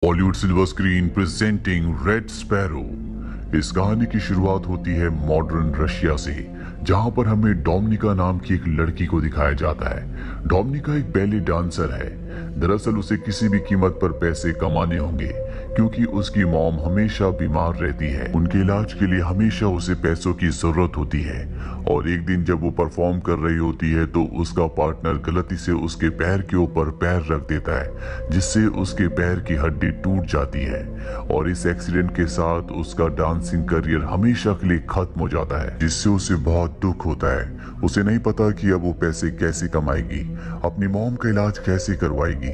Bollywood silver screen presenting red sparrow. इस कहानी की शुरुआत होती है मॉडर्न रशिया से, जहां पर हमें डोमिनिका नाम की एक लड़की को दिखाया जाता है। डोमिनिका एक बैले डांसर है। दरअसल उसे किसी भी कीमत पर पैसे कमाने होंगे, क्योंकि उसकी मॉम हमेशा बीमार रहती है। उनके इलाज के लिए हमेशा उसे पैसों की जरूरत होती है। और एक दिन जब वो परफॉर्म कर रही होती है तो उसका पार्टनर गलती से उसके पैर के ऊपर पैर रख देता है, जिससे उसके पैर की हड्डी टूट जाती है। और इस एक्सीडेंट के साथ उसका डांसिंग करियर हमेशा के लिए खत्म हो जाता है, जिससे उसे बहुत दुख होता है। उसे नहीं पता कि अब वो पैसे कैसे कमाएगी, अपनी मॉम का इलाज कैसे करवाएगी।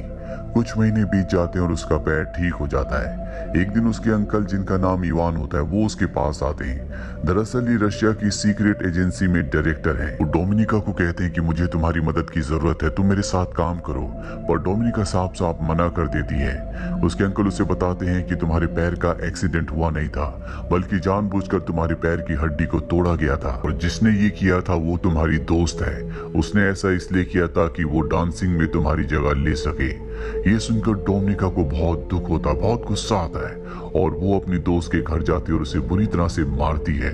कुछ महीने बीत जाते हैं और उसका पैर ठीक हो जाता है। एक दिन उसके अंकल, जिनका नाम इवान होता है, वो उसके पास आते हैं। दरअसल ये रशिया की सीक्रेट एजेंसी में डायरेक्टर हैं। वो डोमिनिका को कहते हैं कि मुझे तुम्हारी मदद की जरूरत है, तुम मेरे साथ काम करो। पर डोमिनिका साफ साफ मना कर देती है। उसके अंकल उसे बताते हैं कि तुम्हारे पैर का एक्सीडेंट हुआ नहीं था, बल्कि जानबूझकर तुम्हारे पैर की हड्डी को तोड़ा गया था, और जिसने ये किया था वो तुम्हारी दोस्त है। उसने ऐसा इसलिए किया ताकि वो डांसिंग में तुम्हारी जगह ले सके। ये सुनकर डोमिनिका को बहुत दुख होता, बहुत गुस्सा आता है, और वो अपनी दोस्त के घर जाती है और उसे बुरी तरह से मारती है।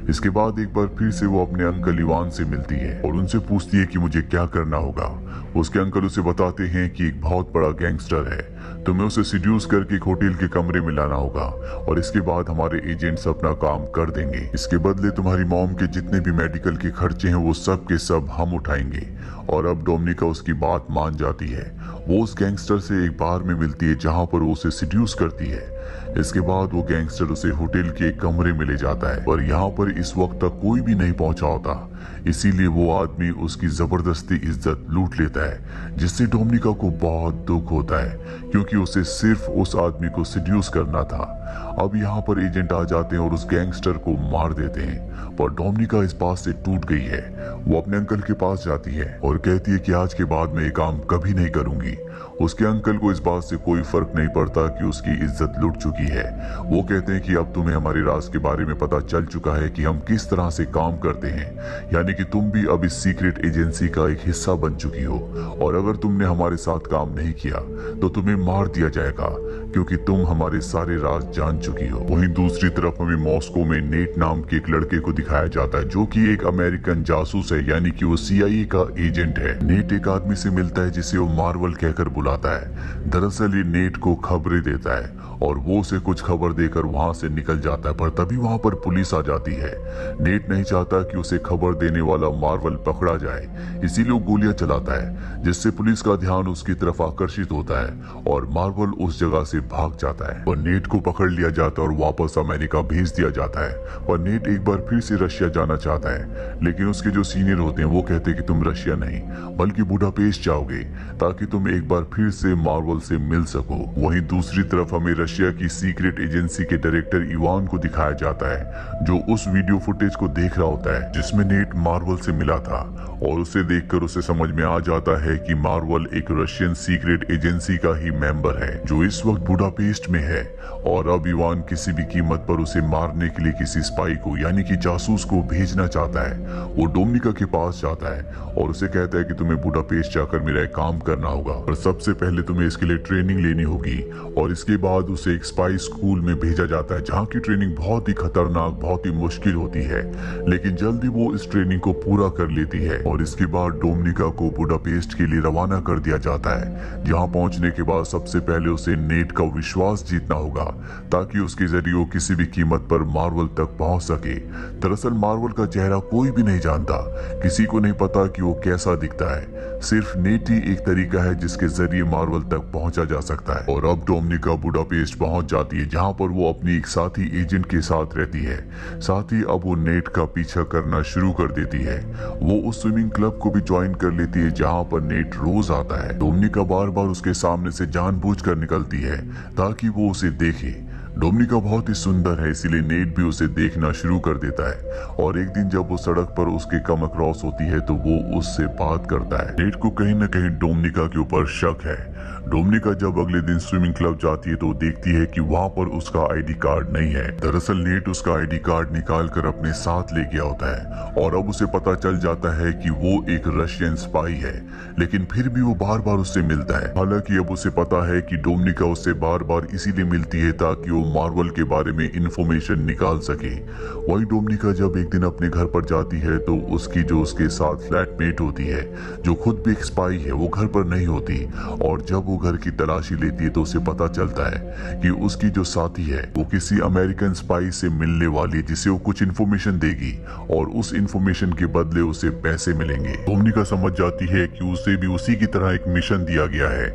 इसके बाद एक बार फिर से वो अपने अंकल इवान से मिलती है और उनसे पूछती है कि मुझे क्या करना होगा। उसके अंकल उसे बताते हैं कि एक बहुत बड़ा गैंगस्टर है, तुम्हें उसे सिड्यूस करके एक होटल के कमरे में लाना होगा, और इसके बाद हमारे एजेंट्स अपना काम कर देंगे। इसके बदले तुम्हारी मॉम के जितने भी मेडिकल के खर्चे हैं वो सब के सब हम उठाएंगे। और अब डोमिनिका उसकी बात मान जाती है। वो उस गैंगस्टर से एक बार में मिलती है जहां पर वो उसे सिड्यूस करती है। इसके बाद वो गैंगस्टर उसे होटल के एक कमरे में ले जाता है, और यहाँ पर इस वक्त तक कोई भी नहीं पहुंचा होता। इसीलिए वो आदमी उसकी जबरदस्ती इज्जत लूट लेता है, जिससे डोमिनिका को बहुत दुख होता है, क्योंकि उसे सिर्फ उस आदमी को सिड्यूस करना था। अब यहाँ पर एजेंट आ जाते हैं और उस गैंगस्टर को मार देते हैं। पर डोमिनिका इस बात से टूट गई है। वो अपने अंकल के पास जाती है और कहती है कि आज के बाद मैं ये काम कभी नहीं करूंगी। उसके अंकल को इस बात से कोई फर्क नहीं पड़ता कि उसकी इज्जत लुट चुकी है। वो कहते हैं कि अब तुम्हें हमारे राज के बारे में पता चल चुका है कि हम किस तरह से काम करते हैं, यानी कि तुम भी अब इस सीक्रेट एजेंसी का एक हिस्सा बन चुकी हो, और अगर तुमने हमारे साथ काम नहीं किया तो तुम्हें मार दिया जाएगा, क्योंकि तुम हमारे सारे राज जान चुकी हो। वहीं दूसरी तरफ हमें मॉस्को में नेट नाम के एक लड़के को दिखाया जाता है, जो कि एक अमेरिकन जासूस है, यानी कि वो CIA का एजेंट है। नेट एक आदमी से मिलता है जिसे वो मार्वल कहकर बुलाता है। दरअसल ये नेट को खबरें देता है और वो उसे कुछ खबर देकर वहां से निकल जाता है, पर तभी वहां पर पुलिस आ जाती है। नेट नहीं चाहता कि उसे खबर देने वाला मार्वल पकड़ा जाए, इसीलिए वो गोलियां चलाता है, जिससे पुलिस का ध्यान उसकी तरफ आकर्षित होता है और मार्वल उस जगह से भाग जाता है। और नेट को पकड़ लिया जाता है और वापस अमेरिका भेज दिया जाता है। और नेट एक बार फिर से रशिया जाना चाहता है, लेकिन उसके जो सीनियर होते हैं वो कहते हैं कि तुम रशिया नहीं बल्कि बुडापेस्ट जाओगे, ताकि तुम एक बार फिर से मार्वल से मिल सको। वहीं दूसरी तरफ हमें रशिया की सीक्रेट एजेंसी के डायरेक्टर इवान को दिखाया जाता है, जो उस वीडियो फुटेज को देख रहा होता है जिसमें नेट मार्वल से मिला था, और उसे देखकर उसे समझ में आ जाता है कि मार्वल एक रशियन सीक्रेट एजेंसी का ही मेंबर है, जो इस वक्त बुडापेस्ट में है। और अब इवान किसी भी कीमत पर उसे मारने के लिए किसी स्पाई को, यानी कि जासूस को भेजना चाहता है। वो डोमिनिका के पास जाता है और उसे कहता है कि तुम्हें बुडापेस्ट जाकर मेरा एक काम करना होगा, और सबसे पहले तुम्हें इसके लिए ट्रेनिंग लेनी होगी। और इसके बाद उसे एक स्पाई स्कूल में भेजा जाता है, जहाँ की ट्रेनिंग बहुत ही खतरनाक, बहुत ही मुश्किल होती है, लेकिन जल्दी वो इस ट्रेनिंग को पूरा कर लेती है। और इसके बाद डोमिनिका को बुडापेस्ट के लिए रवाना कर दिया जाता है, जहाँ पहुंचने के बाद सबसे पहले उसे नेट का विश्वास जीतना होगा, ताकि उसके जरिए वो किसी भी कीमत पर मार्वल तक पहुंच सके। दरअसल मार्वल का चेहरा कोई भी नहीं जानता, किसी को नहीं पता कि वो कैसा दिखता है। सिर्फ नेट ही एक तरीका है जिसके जरिए मार्वल तक पहुंचा जा सकता है। और अब डोमिनिका बुडापेस्ट पहुंच जाती है, जहां पर वो अपनी एक साथी एजेंट के साथ रहती है। साथ ही अब वो नेट का पीछा करना शुरू कर देती है। वो उस स्विमिंग क्लब को भी ज्वाइन कर लेती है, जहां पर नेट रोज आता है। डोमिनिका बार बार उसके सामने से जानबूझकर निकलती है ताकि वो उसे देखे। डोमिनिका बहुत ही सुंदर है, इसीलिए नेट भी उसे देखना शुरू कर देता है और एक दिन जब वो सड़क पर उसके कम अक्रॉस होती है तो वो उससे बात करता है। नेट को कहीं न कहीं डोमिनिका के ऊपर शक है। डोमिनिका जब अगले दिन स्विमिंग क्लब जाती है तो देखती है कि वहाँ पर उसका आईडी कार्ड नहीं है। दरअसल नेट उसका आईडी कार्ड निकाल कर अपने साथ ले गया होता है और अब उसे पता चल जाता है कि वो एक रशियन स्पाई है, लेकिन फिर भी वो बार बार उससे मिलता है। हालांकि अब उसे पता है कि डोमिनिका उससे बार बार इसीलिए मिलती है ताकि वो मार्वल के बारे में इंफॉर्मेशन निकाल सके। वही डोमिनिका जब एक दिन अपने घर पर जाती है तो उसकी जो उसके साथ फ्लैटमेट होती है, जो खुद भी एक स्पाई है, वो घर पर नहीं होती और जब वो घर की तलाशी लेती है तो उसे पता चलता है कि उसकी जो साथी है वो किसी अमेरिकन स्पाई से मिलने वाली है जिसे वो कुछ इन्फॉर्मेशन देगी और उस इन्फॉर्मेशन के बदले उसे पैसे मिलेंगे। डोमिनिका समझ जाती है कि उसे भी उसी की तरह एक मिशन दिया गया है।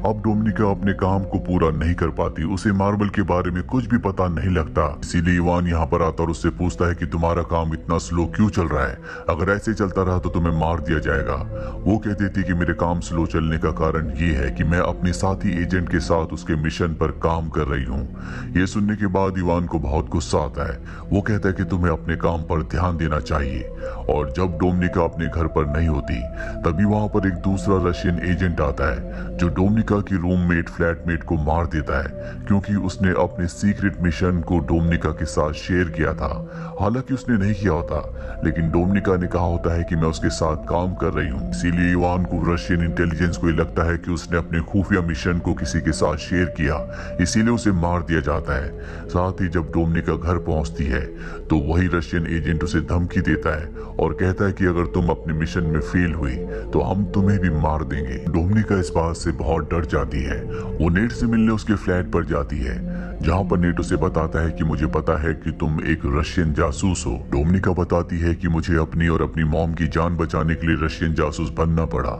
अब डोमिनिका अपने काम को पूरा नहीं कर पाती, उसे मार्वल के बारे में कुछ भी पता नहीं लगता। इसीलिए इवान यहाँ पर आता और उससे पूछता है कि तुम्हारा काम इतना स्लो क्यों चल रहा है, अगर ऐसे चलता रहा तो तुम्हें मार दिया जाएगा। वो कह देती कि मेरे काम स्लो चलने का कारण ये है कि मैं अपने साथी एजेंट के साथ उसके मिशन पर काम कर रही हूँ। ये सुनने के बाद इवान को बहुत गुस्सा आता है। वो कहता है कि तुम्हें अपने काम पर ध्यान देना चाहिए। और जब डोमिनिका अपने घर पर नहीं होती तभी वहां पर एक दूसरा रशियन एजेंट आता है जो डोमिनिका की रूममेट फ्लैटमेट को मार देता है क्योंकि उसने अपने सीक्रेट मिशन को डोमिनिका के साथ शेयर किया था। हालांकि उसने नहीं किया होता, लेकिन डोमिनिका ने कहा होता है कि मैं उसके साथ काम कर रही हूँ। इसीलिए इवान को रशियन इंटेलिजेंस को लगता है कि उसने अपने खुफिया मिशन को किसी के साथ शेयर किया, इसीलिए उसे मार दिया जाता है। साथ ही जब डोमिनिका घर पहुंचती है तो वही रशियन एजेंट उसे धमकी देता है और कहता है कि अगर तुम अपने मिशन में फेल हुई तो हम तुम्हें भी मार देंगे। डोमिनिका इस बात से बहुत डर जाती है। वो नेट से मिलने उसके फ्लैट पर जाती है जहां पर नेट उसे बताता है कि मुझे पता है कि तुम एक रशियन जासूस हो। डोमिनिका बताती है कि मुझे अपनी और अपनी मॉम की जान बचाने के लिए रशियन जासूस बनना पड़ा।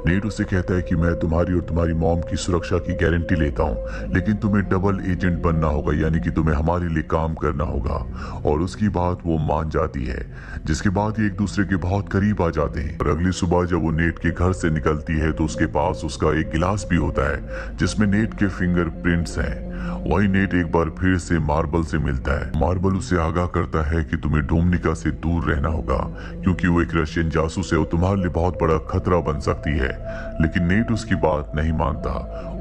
नेट उसे कहता है कि मैं तुम्हारी और तुम्हारी मॉम की सुरक्षा की गारंटी लेता हूँ, लेकिन तुम्हें डबल एजेंट बनना होगा, यानी कि तुम्हें हमारे लिए काम करना होगा। और उसकी बात वो मान जाती है, जिसके बाद ये एक दूसरे के बहुत करीब आ जाते हैं। और अगली सुबह जब वो नेट के घर से निकलती है तो उसके पास उसका एक गिलास भी होता है जिसमें नेट के फिंगरप्रिंट्स हैं। वही नेट एक बार फिर से मार्बल से मिलता है। मार्बल उसे आगाह करता है कि तुम्हें डोमिनिका से दूर रहना होगा क्योंकि वो एक रशियन जासूस है और तुम्हारे लिए बहुत बड़ा खतरा बन सकती है। लेकिन नेट उसकी बात नहीं मानता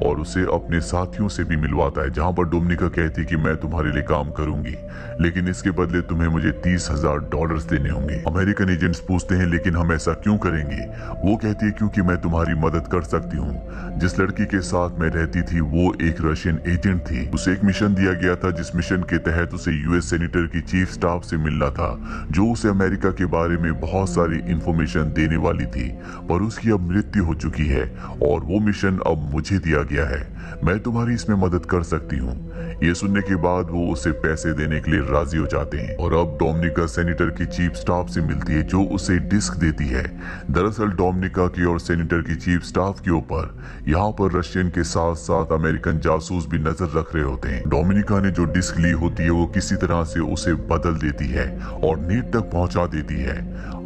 और उसे अपने साथियों से भी मिलवाता है, जहां पर डोमिनिका कहती कि मैं तुम्हारे लिए काम करूंगी, लेकिन इसके बदले तुम्हें मुझे $30,000 देने होंगे। अमेरिकन एजेंट्स पूछते हैं लेकिन हम ऐसा क्यों करेंगे? वो कहती है क्योंकि मैं तुम्हारी मदद कर सकती हूँ। जिस लड़की के साथ मैं रहती थी वो एक रशियन एजेंट थी। उसे एक मिशन दिया गया था जिस मिशन के तहत उसे यूएस सेनेटर की चीफ स्टाफ से मिलना था जो उसे अमेरिका के बारे में बहुत सारी इंफॉर्मेशन देने वाली थी, पर उसकी अब मृत्यु हो चुकी है और वो मिशन अब मुझे दिया गया है। मैं तुम्हारी इसमें मदद कर सकती हूँ। ये सुनने के बाद वो उसे पैसे देने के लिए राजी हो जाते हैं और अब डोमिनिका सेनेटर की चीफ स्टाफ से मिलती है जो उसे डिस्क देती है। दरअसल डोमिनिका की और सेनेटर की चीफ स्टाफ के ऊपर यहाँ पर रशियन के साथ साथ अमेरिकन जासूस भी नजर रख रहे होते हैं। डोमिनिका ने जो डिस्क ली होती है वो किसी तरह से उसे बदल देती है और नेट तक पहुंचा देती है।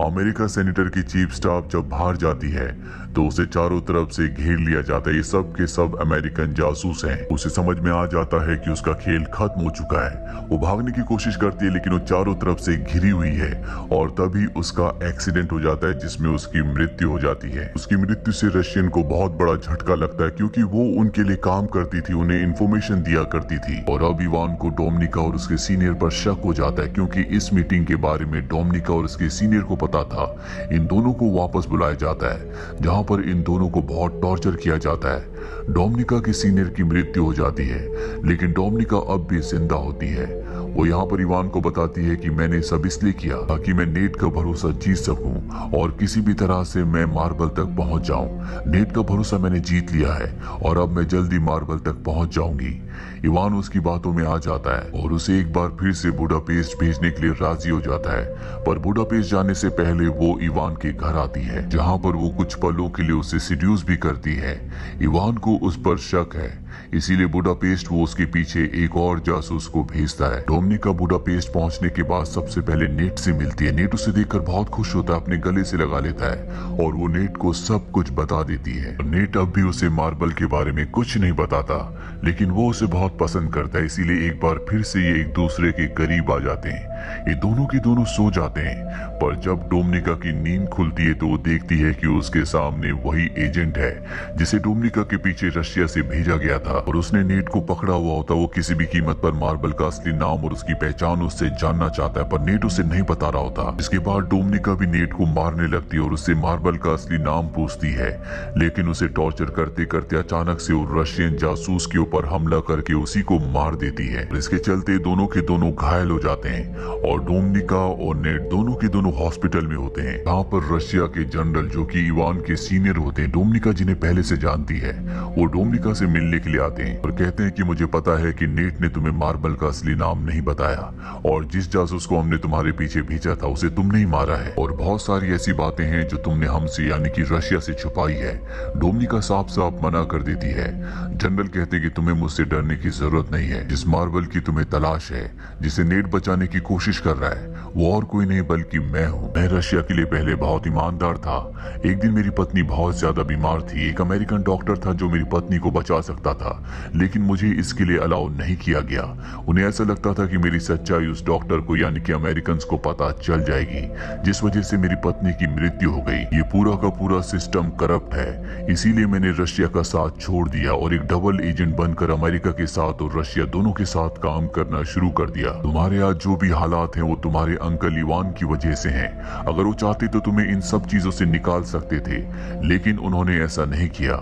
अमेरिका सेनेटर की चीफ स्टाफ जब बाहर जाती है तो उसे चारों तरफ से घेर लिया जाता है। ये सब के सब अमेरिकन जासूस हैं। उसे समझ में आ जाता है कि उसका खेल खत्म हो चुका है। वो भागने की कोशिश करती है लेकिन वो चारों तरफ से घिरी हुई है और तभी उसका एक्सीडेंट हो जाता है जिसमें उसकी मृत्यु हो जाती है। उसकी मृत्यु से रशियन को बहुत बड़ा झटका लगता है क्योंकि वो उनके लिए काम करती थी, उन्हें इंफॉर्मेशन दिया करती थी। और अब इवान को डोमिनिका और उसके सीनियर पर शक हो जाता है क्योंकि इस मीटिंग के बारे में डोमिनिका और उसके सीनियर को पता था। इन दोनों को वापस बुलाया जाता है जहां पर इन दोनों को बहुत टॉर्चर किया जाता है। डोमिनिका के सीनियर की मृत्यु हो जाती है लेकिन डोमिनिका अब भी जिंदा होती है। वो यहाँ पर इवान को बताती है कि मैंने सब इसलिए किया ताकि मैं नेट का भरोसा जीत सकूं और किसी भी तरह से मैं मार्बल तक पहुंच जाऊं। नेट का भरोसा मैंने जीत लिया है और अब मैं जल्दी मार्बल तक पहुंच जाऊंगी। इवान उसकी बातों में आ जाता है और उसे एक बार फिर से बुडापेस्ट भेजने के लिए राजी हो जाता है, पर बुडापेस्ट जाने से पहले वो इवान के घर आती है जहां पर वो कुछ पलों के लिए उसे सिड्यूस भी करती है। इवान को उस पर शक है। इसीलिए बुडापेस्ट वो उसके पीछे एक और जासूस को भेजता है। डोमिनिका बुडापेस्ट पहुंचने के बाद सबसे पहले नेट से मिलती है। नेट उसे देखकर बहुत खुश होता है, अपने गले से लगा लेता है और वो नेट को सब कुछ बता देती है। नेट अब भी उसे मार्बल के बारे में कुछ नहीं बताता, लेकिन वो उसे बहुत पसंद करता है, इसीलिए एक बार फिर से ये एक दूसरे के करीब आ जाते हैं। ये दोनों के दोनों सो जाते हैं, पर जब डोमिनिका की नींद खुलती है तो वो देखती है कि उसके सामने वही एजेंट है जिसे डोमिनिका के पीछे रशिया से भेजा गया था और उसने नेट को पकड़ा हुआ होता। वो किसी भी कीमत पर मार्बल का असली नाम और उसकी पहचान उससे जानना चाहता है, पर नेट उसे नहीं बता रहा होता। इसके बाद डोमिनिका भी नेट को मारने लगती है और उससे मार्बल का असली नाम पूछती है, लेकिन उसे टॉर्चर करते करते अचानक से वो रशियन जासूस के ऊपर हमला करके उसी को मार देती है। इसके चलते दोनों के दोनों घायल हो जाते हैं और डोमिनिका और नेट दोनों के दोनों हॉस्पिटल में होते हैं। यहाँ पर रशिया के जनरल जो कि इवान के सीनियर होते हैं, डोमिनिका जिन्हें पहले से जानती है, वो डोमिनिका से मिलने के लिए आते हैं और कहते हैं कि मुझे पता है कि नेट ने तुम्हें मार्बल का असली नाम नहीं बताया और जिस जासूस को हमने तुम्हारे पीछे भेजा था उसे तुमने ही मारा है और बहुत सारी ऐसी बातें हैं जो तुमने हमसे यानी कि रशिया से छुपाई है। डोमिनिका साफ साफ मना कर देती है। जनरल कहते हैं कि तुम्हें मुझसे डरने की जरूरत नहीं है। जिस मार्बल की तुम्हें तलाश है, जिसे नेट बचाने की कोशिश कर रहा है, वो और कोई नहीं बल्कि मैं हूँ। मैं रशिया के लिए पहले बहुत ईमानदार था। एक दिन मेरी पत्नी बहुत ज्यादा बीमार थी। एक अमेरिकन डॉक्टर था जो मेरी पत्नी को बचा सकता था, लेकिन मुझे इसके लिए अलाउ नहीं किया गया। उन्हें ऐसा लगता था कि मेरी सच्चाई उस डॉक्टर को यानी कि अमेरिकन को पता चल जाएगी, जिस वजह से मेरी पत्नी की मृत्यु हो गई। ये पूरा का पूरा सिस्टम करप्ट है, इसीलिए मैंने रशिया का साथ छोड़ दिया और एक डबल एजेंट बनकर अमेरिका के साथ और रशिया दोनों के साथ काम करना शुरू कर दिया। तुम्हारे आज जो भी हालात हैं वो तुम्हारे अंकल इवान की वजह से हैं। अगर वो चाहते तो तुम्हें इन सब चीजों से निकाल सकते थे, लेकिन उन्होंने ऐसा नहीं किया।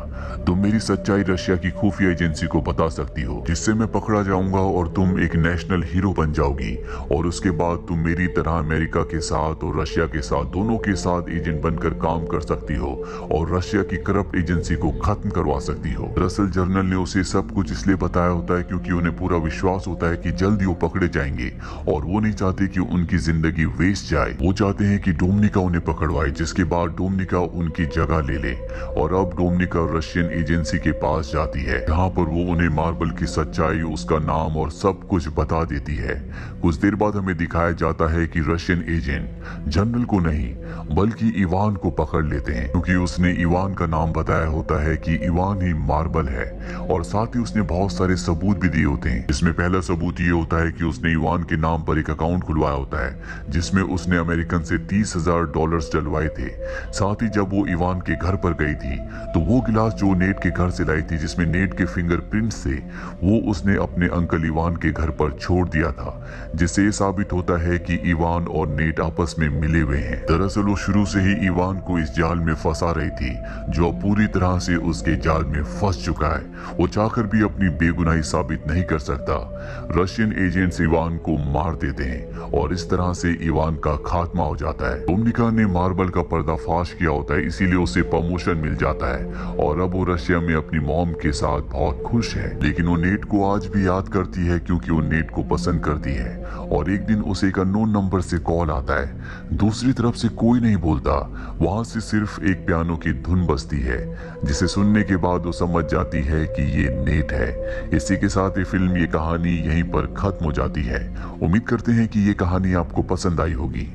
तुम मेरी सच्चाई रशिया की खुफिया एजेंसी को बता सकती हो, जिससे मैं पकड़ा जाऊंगा और तुम एक नेशनल हीरो बन जाओगी और उसके बाद तुम मेरी तरह अमेरिका के साथ और रशिया के साथ दोनों के साथ एजेंट बनकर काम कर सकती हो और रशिया की करप्ट एजेंसी को खत्म करवा सकती हो। दरअसल जर्नल ने उसे सब कुछ इसलिए बताया होता है क्योंकि उन्हें पूरा विश्वास होता है कि जल्दी वो पकड़े जाएंगे और वो नहीं चाहते कि उनकी जिंदगी वेस्ट जाए। वो चाहते हैं कि डोमिनिका उन्हें पकड़वाए, जिसके बाद डोमिनिका उनकी जगह ले ले और अब डोमिनिका रशियन एजेंसी के पास जाती है, जहाँ पर वो उन्हें मार्बल की सच्चाई, उसका नाम और सब कुछ बता देती है। कुछ देर बाद हमें दिखाया जाता है कि रशियन एजेंट जनरल को नहीं बल्कि इवान को पकड़ लेते हैं, क्योंकि उसने इवान का नाम बताया होता है कि इवान ही मार्बल है और साथ ही उसने बहुत सारे सबूत भी दिए होते हैं। इसमें पहला सबूत ये होता है कि उसने इवान के नाम पर एक अकाउंट खुलवाया होता है जिसमें उसने अमेरिकन से $30,000 डलवाए थे। साथ ही जब वो इवान के घर पर गई थी तो वो गिलास जो नेट के घर से लाई थी जिसमें नेट के फिंगरप्रिंट्स थे, वो उसने अपने अंकल इवान के घर पर छोड़ दिया था, जिससे ये साबित होता है कि इवान और नेट आपस में मिले हुए हैं। दरअसल वो शुरू से ही इवान को इस जाल में फंसा रही थी जो पूरी तरह से उसके जाल में फंस चुका है। वो चाहकर भी अपनी बेगुनाही साबित नहीं कर सकता। रशियन एजेंट्स इवान को मार देते हैं और इस तरह से इवान का खात्मा हो जाता है। डोमिनिका ने मार्बल का पर्दाफाश किया होता है, इसीलिए उसे प्रमोशन मिल जाता है और अब वो रशिया में अपनी मॉम के साथ बहुत खुश है। लेकिन वो नेट को आज भी याद करती है क्योंकि वो नेट को पसंद करती है और एक दिन उसे एक अननोन नंबर से कॉल आता है। दूसरी तरफ से कोई नहीं बोलता, वहां से सिर्फ एक पियानो की धुन बजती है, जिसे सुनने के बाद वो समझ जाती है कि ये नेट है। इसी के साथ ये फिल्म, ये कहानी यहीं पर खत्म हो जाती है। उम्मीद करते हैं कि ये कहानी आपको पसंद आई होगी।